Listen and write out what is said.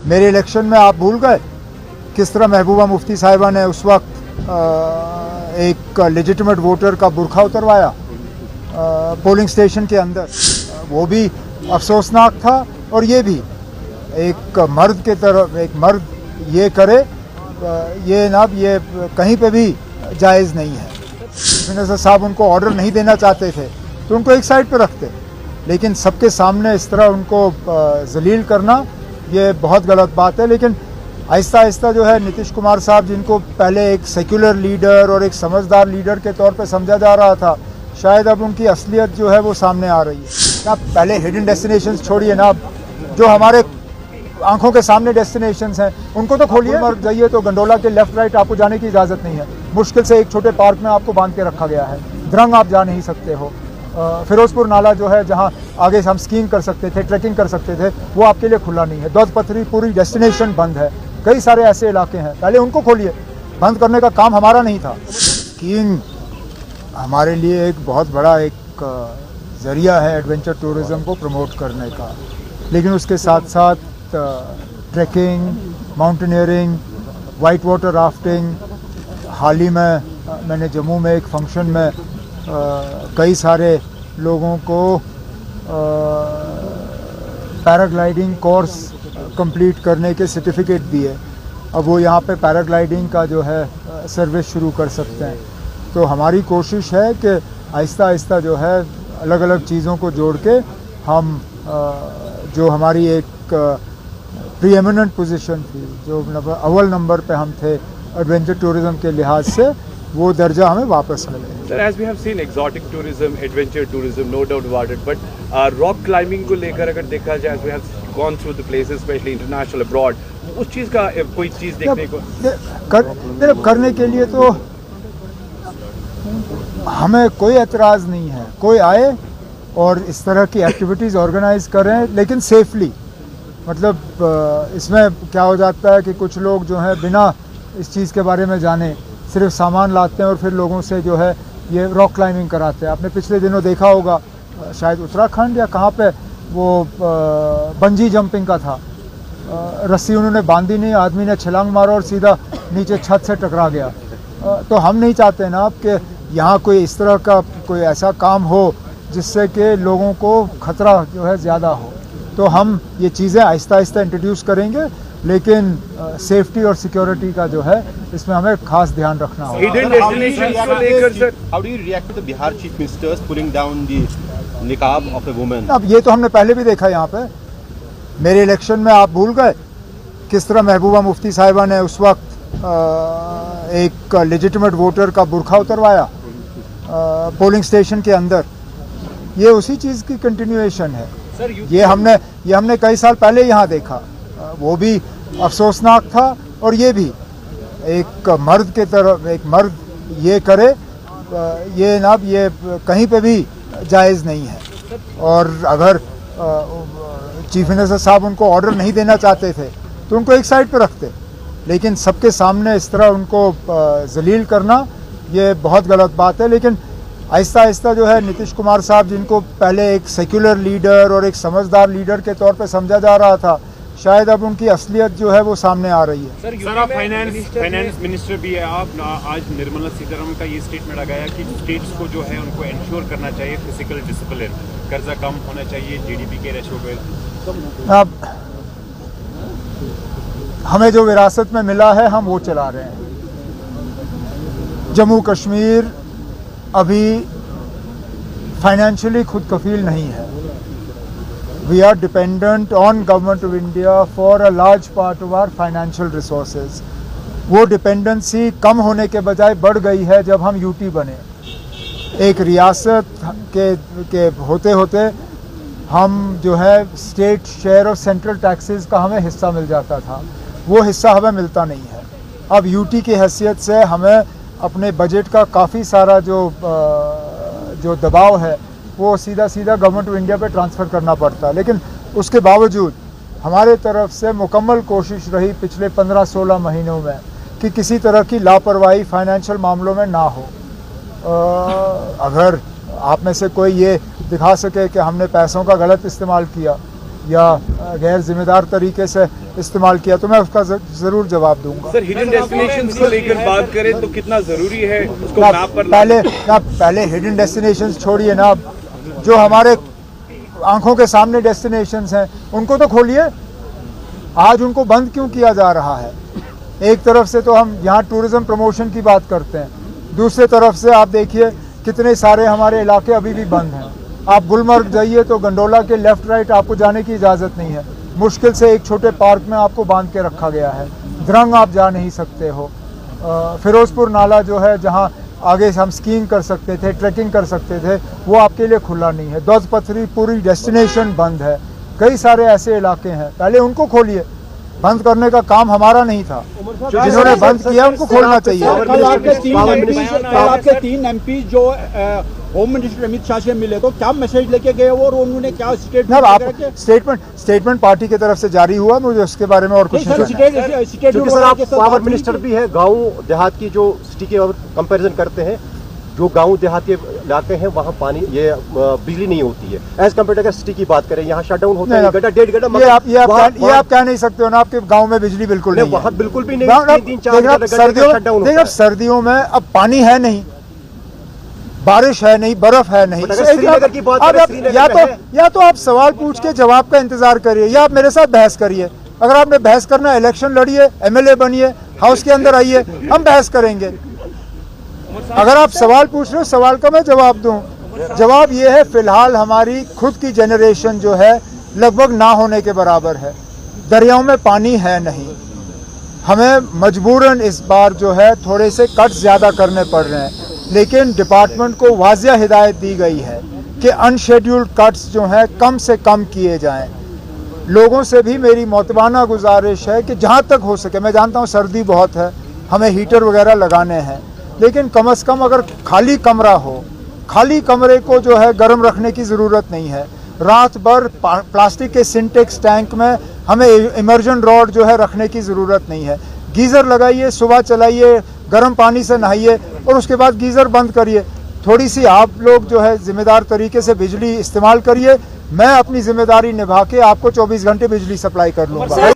मेरे इलेक्शन में आप भूल गए किस तरह महबूबा मुफ्ती साहिबा ने उस वक्त एक लेजिटिमेट वोटर का बुरखा उतरवाया पोलिंग स्टेशन के अंदर। वो भी अफसोसनाक था, और ये भी एक मर्द के तरफ एक मर्द ये करे, ये कहीं पे भी जायज़ नहीं है। मिनिस्टर साहब उनको ऑर्डर नहीं देना चाहते थे तो उनको एक साइड पे रखते, लेकिन सबके सामने इस तरह उनको जलील करना ये बहुत गलत बात है। लेकिन आहिस्ता आहिस्ता जो है नीतीश कुमार साहब, जिनको पहले एक सेक्युलर लीडर और एक समझदार लीडर के तौर पे समझा जा रहा था, शायद अब उनकी असलियत जो है वो सामने आ रही है। आप पहले हिडन डेस्टिनेशंस छोड़िए ना, जो हमारे आंखों के सामने डेस्टिनेशंस हैं उनको तो खोलिए। और जाइए तो गंडोला के लेफ्ट राइट आपको जाने की इजाज़त नहीं है, मुश्किल से एक छोटे पार्क में आपको बांध के रखा गया है। द्रंग आप जा नहीं सकते हो। फिरोजपुर नाला जो है, जहाँ आगे हम स्कीइंग कर सकते थे, ट्रैकिंग कर सकते थे, वो आपके लिए खुला नहीं है। दौद पथरी पूरी डेस्टिनेशन बंद है। कई सारे ऐसे इलाके हैं, पहले उनको खोलिए। बंद करने का काम हमारा नहीं था। स्कीइंग हमारे लिए एक बहुत बड़ा एक ज़रिया है एडवेंचर टूरिज़्म को प्रमोट करने का, लेकिन उसके साथ साथ trekking, mountaineering, white water rafting. हाल ही में मैंने जम्मू में एक फंक्शन में कई सारे लोगों को पैराग्लाइडिंग कोर्स कंप्लीट करने के सर्टिफिकेट दिए। अब वो यहाँ पे पैराग्लाइडिंग का जो है सर्विस शुरू कर सकते हैं। तो हमारी कोशिश है कि आहिस्ता आहिस्ता जो है अलग अलग चीज़ों को जोड़ के हम जो हमारी एक प्रीएमिनेंट पोजीशन थी, जो अव्वल नंबर पे हम थे एडवेंचर टूरिज़्म के लिहाज से, वो दर्जा हमें वापस मिले। Sir, as we have seen exotic tourism, adventure tourism, no doubt about it, but rock climbing को लेकर अगर देखा जाए, as we have gone through the places, especially international abroad, उस चीज़ का कोई चीज़ देखने को करने के लिए तो हमें कोई एतराज़ नहीं है। कोई आए और इस तरह की एक्टिविटीज़ ऑर्गेनाइज करें, लेकिन सेफली। मतलब इसमें क्या हो जाता है कि कुछ लोग जो है बिना इस चीज़ के बारे में जाने सिर्फ सामान लाते हैं और फिर लोगों से जो है ये रॉक क्लाइंबिंग कराते हैं। आपने पिछले दिनों देखा होगा, शायद उत्तराखंड या कहाँ पे वो बंजी जंपिंग का था। रस्सी उन्होंने बांधी नहीं, आदमी ने छलांग मारा और सीधा नीचे छत से टकरा गया। तो हम नहीं चाहते ना कि यहाँ कोई इस तरह का कोई ऐसा काम हो जिससे कि लोगों को खतरा जो है ज़्यादा हो। तो हम ये चीज़ें आहिस्ता आहिस्ता इंट्रोड्यूस करेंगे, लेकिन सेफ्टी और सिक्योरिटी का जो है इसमें हमें खास ध्यान रखना होगा। How do you react to the Bihar Chief Minister's pulling down the niqab of a woman? अब ये तो हमने पहले भी देखा यहाँ पे। मेरे इलेक्शन में आप भूल गए किस तरह महबूबा मुफ्ती साहिबा ने उस वक्त एक लेजिटिमेट वोटर का बुरखा उतरवाया पोलिंग स्टेशन के अंदर। ये उसी चीज़ की कंटिन्यूएशन है। ये हमने कई साल पहले यहाँ देखा। वो भी अफसोसनाक था, और ये भी एक मर्द के तरफ एक मर्द ये करे, ये कहीं पे भी जायज़ नहीं है। और अगर चीफ मिनिस्टर साहब उनको ऑर्डर नहीं देना चाहते थे तो उनको एक साइड पे रखते, लेकिन सबके सामने इस तरह उनको जलील करना ये बहुत गलत बात है। लेकिन आहिस्ता आहिस्ता जो है नीतीश कुमार साहब, जिनको पहले एक सेक्युलर लीडर और एक समझदार लीडर के तौर पे समझा जा रहा था, शायद अब उनकी असलियत जो है वो सामने आ रही है। सर, आप फाइनेंस मिनिस्टर भी है। आप आज निर्मला सीतारमण का ये स्टेटमेंट आ गया कि स्टेट्स को जो है उनको इंश्योर करना चाहिए फिजिकल डिसिप्लिन, कर्जा कम होना चाहिए, जीडीपी के रेशो पे। अब हमें जो विरासत में मिला है हम वो चला रहे हैं। जम्मू कश्मीर अभी फाइनेंशियली खुद कफील नहीं है। We are dependent on Government of India for a large part of our financial resources. वो डिपेंडेंसी कम होने के बजाय बढ़ गई है जब हम यूटी बने। एक रियासत के होते होते हम जो है स्टेट शेयर और सेंट्रल टैक्सेस का हमें हिस्सा मिल जाता था, वो हिस्सा हमें मिलता नहीं है। अब यूटी की हैसियत से हमें अपने बजट का काफ़ी सारा जो दबाव है वो सीधा गवर्नमेंट ऑफ इंडिया पे ट्रांसफ़र करना पड़ता है। लेकिन उसके बावजूद हमारे तरफ से मुकम्मल कोशिश रही पिछले 15-16 महीनों में कि किसी तरह की लापरवाही फाइनेंशियल मामलों में ना हो। अगर आप में से कोई ये दिखा सके कि हमने पैसों का गलत इस्तेमाल किया या गैर जिम्मेदार तरीके से इस्तेमाल किया तो मैं उसका ज़रूर जवाब दूंगा। सर हिडन डेस्टिनेशंस को लेकर बात करें तो कितना जरूरी है उसको ना मैप पर पहले हिडन डेस्टिनेशंस छोड़िए ना, जो हमारे आंखों के सामने डेस्टिनेशंस हैं उनको तो खोलिए। आज उनको बंद क्यों किया जा रहा है? एक तरफ से तो हम यहाँ टूरिज्म प्रमोशन की बात करते हैं, दूसरे तरफ से आप देखिए कितने सारे हमारे इलाके अभी भी बंद हैं। आप गुलमर्ग जाइए तो गंडोला के लेफ्ट राइट आपको जाने की इजाज़त नहीं है, मुश्किल से एक छोटे पार्क में आपको बांध के रखा गया है। द्रंग आप जा नहीं सकते हो। फिरोजपुर नाला जो है जहाँ आगे से हम स्कीइंग कर सकते थे, ट्रैकिंग कर सकते थे, वो आपके लिए खुला नहीं है। दौद पथरी पूरी डेस्टिनेशन बंद है। कई सारे ऐसे इलाके हैं, पहले उनको खोलिए। बंद करने का काम हमारा नहीं था, जिन्होंने बंद किया उनको खोलना चाहिए। कल आपके 3 MP जो होम मिनिस्टर अमित शाह से मिले तो क्या मैसेज लेके गए वो, और उन्होंने क्या स्टेटमेंट पार्टी की तरफ से जारी हुआ, मुझे उसके बारे में और कुछ नहीं। क्योंकि सर आप पावर मिनिस्टर भी है, गांव देहात की जो सिटी के कंपैरिजन करते हैं, जो गांव देहात के इलाके हैं वहाँ पानी ये बिजली नहीं होती है एज कम्पेयर अगर सिटी की बात करें, यहाँ शट डाउन होता है घंटा 1.5 घंटा। ये आप कह नहीं सकते हो ना, आपके गांव में बिजली बिल्कुल नहीं है। वहाँ बिल्कुल भी नहीं, 3-4 सर्दियों में अब पानी है नहीं, बारिश है नहीं, बर्फ है नहीं। या तो आप सवाल पूछ के जवाब का इंतजार करिए, या आप मेरे साथ बहस करिए। अगर आपने बहस करना, इलेक्शन लड़िए, MLA बनिए, हाउस के अंदर आइए, हम बहस करेंगे। अगर आप सवाल पूछ रहे हो, सवाल का मैं जवाब दूं। जवाब ये है, फिलहाल हमारी खुद की जनरेशन जो है लगभग ना होने के बराबर है। दरियाओं में पानी है नहीं, हमें मजबूरन इस बार जो है थोड़े से कट ज़्यादा करने पड़ रहे हैं, लेकिन डिपार्टमेंट को वाज़िया हिदायत दी गई है कि अनशेड्यूल्ड कट्स जो हैं कम से कम किए जाएं। लोगों से भी मेरी मोतबाना गुजारिश है कि जहाँ तक हो सके, मैं जानता हूँ सर्दी बहुत है, हमें हीटर वगैरह लगाने हैं, लेकिन कम से कम अगर खाली कमरा हो, खाली कमरे को जो है गर्म रखने की ज़रूरत नहीं है। रात भर प्लास्टिक के सिंटेक्स टैंक में हमें इमर्जन रॉड जो है रखने की ज़रूरत नहीं है। गीज़र लगाइए, सुबह चलाइए, गर्म पानी से नहाइए और उसके बाद गीज़र बंद करिए। थोड़ी सी आप लोग जो है ज़िम्मेदार तरीके से बिजली इस्तेमाल करिए। मैं अपनी ज़िम्मेदारी निभा के आपको 24 घंटे बिजली सप्लाई कर लूँगा।